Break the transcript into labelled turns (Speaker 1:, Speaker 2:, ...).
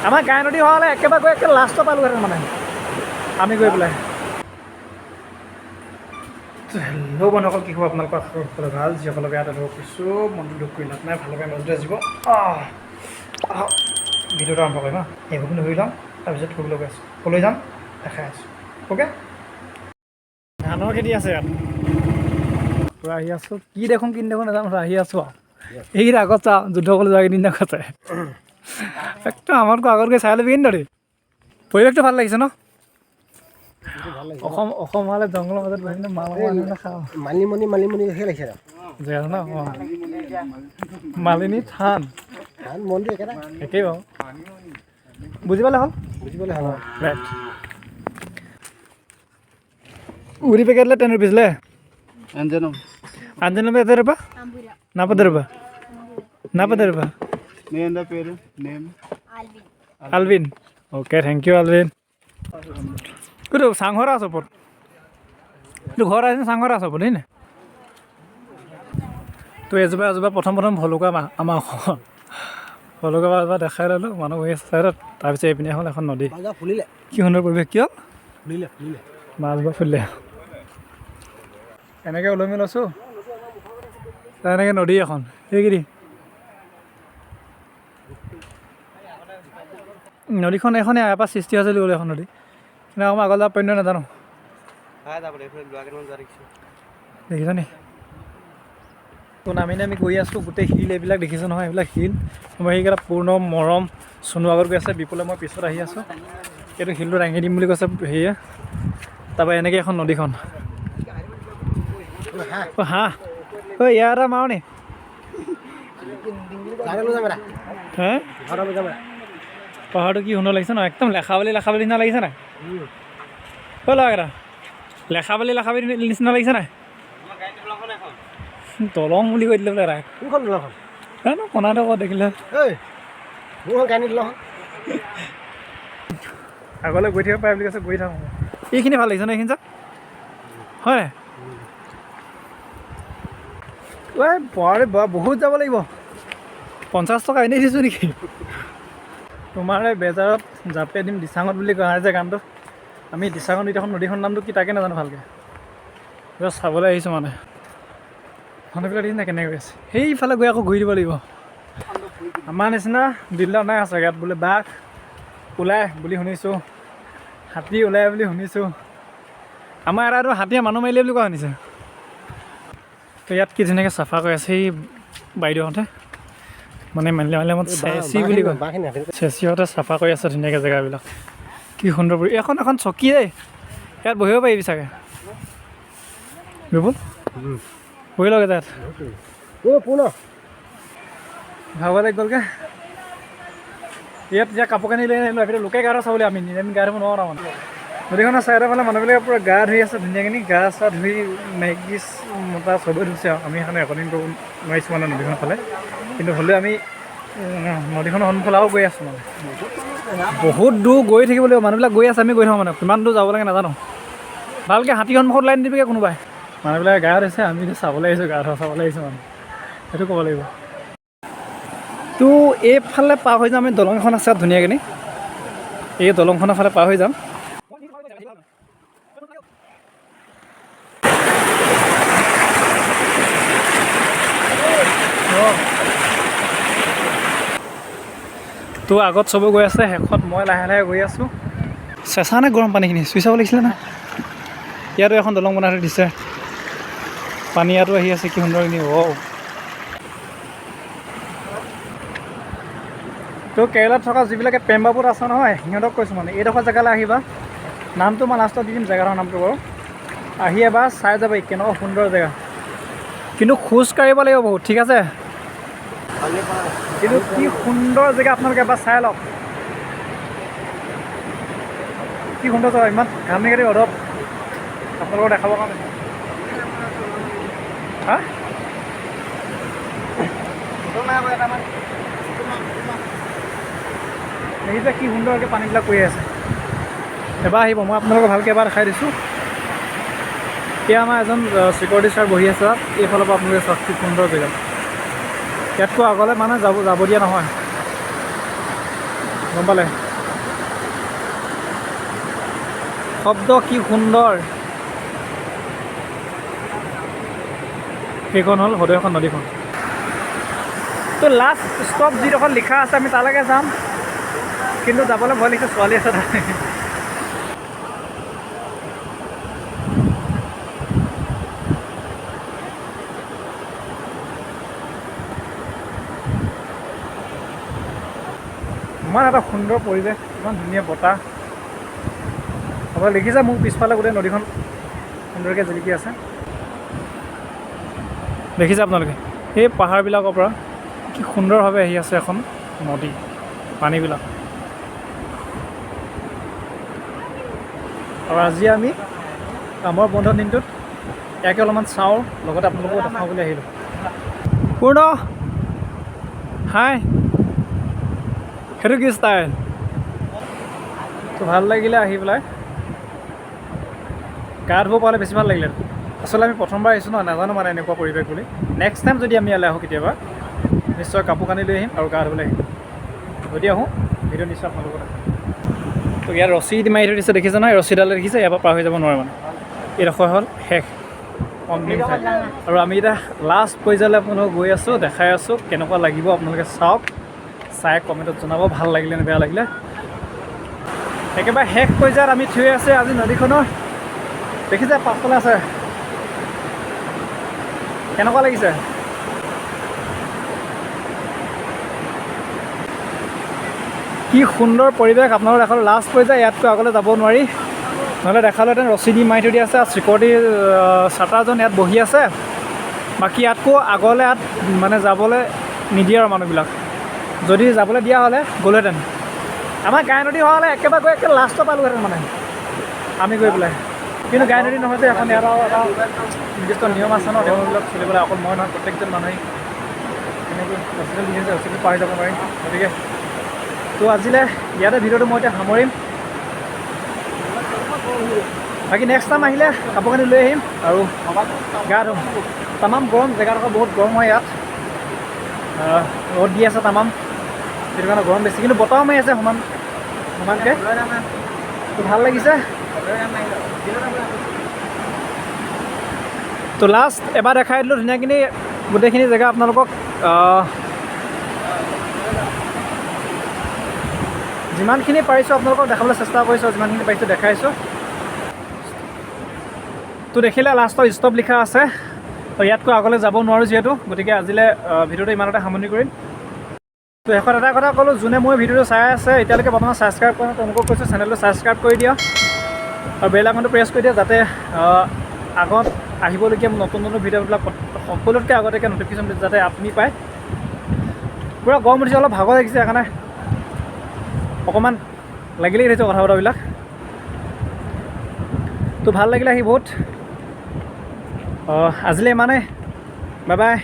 Speaker 1: আমাৰ গাই নদী হোৱা হ'লে একেবাৰে গৈ একে লাষ্টত পালোহেঁতেন মানে আমি গৈ পেলাই। হেল্ল' বন্ধুসকল, কি খবৰ আপোনালোকৰ? সকলো ভাল? যিসকলে বেয়া তেওঁলোকক কৈছোঁ মনটো দুখ কৰি লাভ নাই, ভালে পাই মনটো আজিব। ভিডিঅ'টো আৰম্ভ কৰিম সেইবোৰ ধৰি ল'ম, তাৰপিছত ফুৰিবলৈ গৈ আছোঁ। ক'লৈ যাম দেখাই আছোঁ। অ'কে, ধানৰ খেতি আছে ইয়াত। পূৰা আহি আছোঁ, কি দেখোন নাজানো, আহি আছোঁ আৰু এইকেইটা আগত চাওঁ, যুদ্ধ কৰিবলৈ যোৱা কেইদিন আগতে একদম আমাতকৈ আগত গৈ চাই ল'বি কিন্তু দেই। পৰিৱেশটো ভাল লাগিছে ন? অসম হ'লে জংঘলৰ মাজত বহি খাওঁ।
Speaker 2: মালিমণি লাগিছে
Speaker 1: জেগা ন? অঁ, মালিনী থান
Speaker 2: মন্দিৰ একেটা
Speaker 1: একেই বাৰু, বুজি পালে হ'ল। ৰাইট। ഊരി packetnya 10 rupees le.
Speaker 2: Anjanum.
Speaker 1: Anjanum ఎంత రూపా? 40 రూపా. 40 రూపా.
Speaker 2: నీ ఎంత పేరు? Name
Speaker 1: Alvin. Okay, thank you Alvin. Kudu sanghora aso por. Tu ঘৰ আছে sanghora aso por নে? তো এজোপা প্ৰথম ভলুকা আমাৰ ভলুকা বা দেখাই ল'লোঁ, মানুহ বহি আছে চাইডত। তাৰপিছত এইপিনে হ'ল এখন নদী। কি সুন্দৰ পৰিৱেশ, কিয় মাছবোৰ ফুলিলে। এনেকৈ ওলমি লৈছোঁ, এনেকৈ নদী এখন সেইকেইটি নদীখন এখনে ইয়াৰ পৰা সৃষ্টি হৈছে বুলি এখন নদী, কিন্তু আমাৰ আগত যাব পাৰিম নাজানো। দেখিছা নি? তো নামি গৈ আছোঁ, গোটেই শিল এইবিলাক দেখিছোঁ নহয়, এইবিলাক শিল। মই সেইকেইটা পূৰ্ণ মৰম চুনু আগত গৈ আছে, বিপুলে মই পিছত আহি আছোঁ। সেইটো শিলটো দাঙি দিম বুলি কৈছে হেৰিয়ে। তাৰপৰা এনেকৈ এখন নদীখন। অঁ হাঁহ, ঐ ইয়াৰ এটা মাৰো নি? হে পাহাৰটো কি সুন্দৰ লাগিছে ন, একদম লেখাৱলী নিচিনা লাগিছে নাই? ঐ ল'ৰাকেইটা, লেখাৱলী নিচিনা লাগিছে নাই? দলং বুলি কৈ দিলে বোলে ৰাখ।
Speaker 2: কোনখন দলংখন?
Speaker 1: জানো কণাটো ক'ত দেখিলে। আগলৈ গৈ থাকিব পাৰে বুলি কৈছে, গৈ থাকোঁ। এইখিনি ভাল লাগিছে ন, এইখিনি চাওক হয়। ঐ বাৰে বা বহুত যাব লাগিব, 50 টকা এনেই দিছোঁ নেকি? তোমাৰ এই বেজাৰত জাপে দিম দিচাঙত বুলি কোৱা যে গানটো। আমি দিচাঙত এখন নদীখন নামটো কি তাকে নাজানো ভালকৈ, চাবলৈ আহিছোঁ মানে। মানুহবিলাক দেখিছে নাই কেনেকৈ গৈ আছে? সেইফালে গৈ আকৌ ঘূৰি দিব লাগিব। আমাৰ নিচিনা দিলদাৰ নাই আছে ইয়াত। বোলে বাঘ ওলাই বুলি শুনিছোঁ, হাতী ওলাই বুলি শুনিছোঁ। আমাৰ এটাতো হাতীয়ে মানুহ মাৰিলে বুলি কোৱা শুনিছে। তো ইয়াত কি ধুনীয়াকৈ চাফা কৰি আছে সেই বাইদেউহঁতে, মানে মাৰিলে মই চেঁচি বুলি কয়, চেঁচিহঁতে চাফা কৰি আছে ধুনীয়াকৈ জেগাবিলাক। কি সুন্দৰ পৰি এখন চকী দেই, ইয়াত বহিব পাৰিবি চাগে বিপুল, বহি লগে তাত। ভাগৰ লাগি গ'লগৈ ইয়াত। এতিয়া কাপোৰ কানি লৈ আহিলোঁ, এইটো লোকে গা চাবলৈ আমি গা ধুব নোৱাৰোঁ মানে। নদীখনৰ চাইডৰ ফালে মানুহবিলাকে পূৰা গা ধুই আছে ধুনীয়াকৈ, গা চা ধুই মেগী মতা চবেই ধুইছে আৰু। আমি এখন ৰেকৰ্ডিং কৰিব নোৱাৰিছোঁ মানে নদীখনৰ ফালে, কিন্তু হ'লেও আমি নদীখনৰ সন্মুখলৈ আৰু গৈ আছোঁ মানে। বহুত দূৰ গৈ থাকিব লাগিব, মানুহবিলাক গৈ আছে, আমি গৈ থাকোঁ মানে। কিমান দূৰ যাব লাগে নাজানো ভালকৈ। হাতী সন্মুখত লাইন দিবিগৈ কোনোবাই। মানুহবিলাকে গা ধুইছে, আমি চাবলৈ আহিছোঁ, গা ধোৱা চাবলৈ আহিছোঁ মানে, সেইটো ক'ব লাগিব। তো এইফালে পাৰ হৈ যাম, আমি দলং এখন আছে ধুনীয়াকৈ, এই দলংখনৰ ফালে পাৰ হৈ যাম। তো আগত চবে গৈ আছে, শেষত মই লাহে লাহে গৈ আছোঁ। চেঁচা নে গৰম পানীখিনি চুই চাব লাগিছিলে না। ইয়াতো এখন দলং বনাই থৈ দিছে, পানী ইয়াতো আহি আছে, কি সুন্দৰ নি। তো কেৰেলাত থকা যিবিলাকে পেম্বাবোট আছে নহয়, সিহঁতক কৈছোঁ মানে এইডোখৰ জেগালৈ আহিবা। নামটো মই লাষ্টত দি দিম, জেগাটোৰ নামটো বাৰু। আহি এবাৰ চাই যাবি কেনেকুৱা সুন্দৰ জেগা, কিন্তু খোজ কাঢ়িব লাগিব বহুত, ঠিক আছে? কিন্তু কি সুন্দৰ জেগা, আপোনালোকে এবাৰ চাই লওক। কি সুন্দৰ জেগা, ইমান ঘামি কাটি অধপ আপোনালোকক দেখাবৰ কাৰণে। হা দেখিছে কি সুন্দৰকৈ পানীবিলাক পৰি আছে। এবাৰ আহিব, মই আপোনালোকক ভালকৈ এবাৰ দেখাই দিছোঁ। এতিয়া আমাৰ এজন চিকিউৰিটি ছাৰ বহি আছে তাত, এইফালৰ পৰা আপোনালোকে চাওক কি সুন্দৰ জেগা। ইয়াতকৈ আগলৈ মানে যাব দিয়া নহয়, গম পালে? শব্দ কি সুন্দৰ। সেইখন হ'ল সদৈখন নদীখন। তো লাষ্ট ষ্টপ যিডোখৰ লিখা আছে আমি তালৈকে যাম, কিন্তু যাবলৈ ভয় লাগিছে, ছোৱালী আছে তাত। ইমান এটা সুন্দৰ পৰিৱেশ, ইমান ধুনীয়া বতাহ। আপোনালোকে দেখিছে মোৰ পিছফালে গোটেই নদীখন সুন্দৰকৈ জিলিকি আছে। দেখিছে আপোনালোকে এই পাহাৰবিলাকৰ পৰা কি সুন্দৰভাৱে আহি আছে এখন নদী, পানীবিলাক। আৰু আজি আমি কামৰ বন্ধৰ দিনটোত ইয়াকে অলপমান চাওঁ, লগতে আপোনালোকক দেখাওঁ বুলি আহিলোঁ। পূৰ্ণ হাই, সেইটো কি ষ্টাইল? তো ভাল লাগিলে আহি পেলাই, গা ধুব পালে বেছি ভাল লাগিলে। আচলতে আমি প্ৰথমবাৰ আহিছোঁ ন, নাজানো মানে এনেকুৱা পৰিৱেশ বুলি। নেক্সট টাইম যদি আমি ইয়ালৈ আহোঁ কেতিয়াবা, নিশ্চয় কাপোৰ কানি লৈ আহিম আৰু গা ধুবলৈ আহিম। যদি আহোঁ ভিডিঅ' নিশ্চয় আপোনালোকৰ দেখাম। তো ইয়াত ৰছী মাৰি থৈ দিছে, দেখিছে নহয়? ৰছীডালে দেখিছে, ইয়াৰ পৰা পাৰ হৈ যাব নোৱাৰে মানে। এইডোখৰ হ'ল শেষ অন্তিম ঠাই। আৰু আমি এতিয়া লাষ্ট পৰ্যায়লৈ আপোনালোকক গৈ আছোঁ, দেখাই আছোঁ কেনেকুৱা লাগিব। আপোনালোকে চাওক, চাই কমেণ্টত জনাব ভাল লাগিলে নে বেয়া লাগিলে। একেবাৰে শেষ পৰ্যায়ত আমি থৈ আছে আজি নদীখনৰ। দেখিছে পাছফালে আছে, কেনেকুৱা লাগিছে? কি সুন্দৰ পৰিৱেশ। আপোনালোকে দেখালোঁ লাষ্ট পৰ্যায়, ইয়াতকৈ আগলৈ যাব নোৱাৰি, নহ'লে দেখালোহেঁতেন। ৰছী দি মাৰি থৈ দিয়া আছে, চিকিউৰিটি চাৰ্টাৰজন ইয়াত বহি আছে। বাকী ইয়াতকৈ আগলৈ ইয়াত মানে যাবলৈ নিদিয়ে আৰু মানুহবিলাক। যদি যাবলৈ দিয়া হ'লে গ'লোহেঁতেন। আমাৰ গাই নদী হোৱা হ'লে একেবাৰে গৈ একে লাষ্টত পালোহেঁতেন মানে আমি গৈ পেলাই। কিন্তু গাই নদী নহয় যে, এখন ইয়াত এটা নিৰ্দিষ্ট নিয়ম আছে ন, নিয়মবিলাক চলিবলৈ। অকল মই নহয়, প্ৰত্যেকজন মানুহেই তেনেকৈ হস্পিটেল দি আছে, হস্পিটেল পাৰ হৈ যাব নোৱাৰি। গতিকে তো আজিলৈ ইয়াতে ভিডিঅ'টো মই এতিয়া সামৰিম। বাকী নেক্সট টাইম আহিলে কাপোৰ কানি লৈ আহিম আৰু গা ধুম। তামাম গৰম, জেগাডোখৰ বহুত গৰম হয় ইয়াত, ৰ'দ দি আছে তামাম, সেইটো কাৰণে গৰম বেছি। কিন্তু বতাহো মাৰি আছে সমানকৈ, তো ভাল লাগিছে। তো লাষ্ট এবাৰ দেখাই দিলোঁ ধুনীয়াখিনি গোটেইখিনি জেগা আপোনালোকক। যিমানখিনি পাৰিছোঁ আপোনালোকক দেখাবলৈ চেষ্টা কৰিছোঁ, যিমানখিনি পাৰিছোঁ দেখাইছোঁ। তো দেখিলে লাষ্টৰ ষ্টপ লিখা আছে, তো ইয়াতকৈ আগলৈ যাব নোৱাৰোঁ যিহেতু, গতিকে আজিলৈ ভিডিঅ'টো ইমানতে সামৰণি কৰিম। তো শেষত এটা কথা ক'লোঁ, যোনে মোৰ ভিডিঅ'টো চাই আছে এতিয়ালৈকে বৰ্তমান ছাবস্ক্ৰাইব কৰা নাই, তেওঁলোকক কৈছোঁ চেনেলটো ছাবস্ক্ৰাইব কৰি দিয়া আৰু বেল আইকনটো প্ৰেছ কৰি দিয়া, যাতে আগত আহিবলগীয়া নতুন নতুন ভিডিঅ'বিলাক সকলোতকৈ আগতীয়াকৈ নটিফিকেশ্যন যাতে আপুনি পায়। পূৰা গৰম উঠিছে, অলপ ভাগৰ লাগিছে, সেইকাৰণে অকণমান লাগি থাকিছে কথা বতৰাবিলাক। তো ভাল লাগিলে আহি বহুত। আজিলৈ ইমানেই, বাই বাই।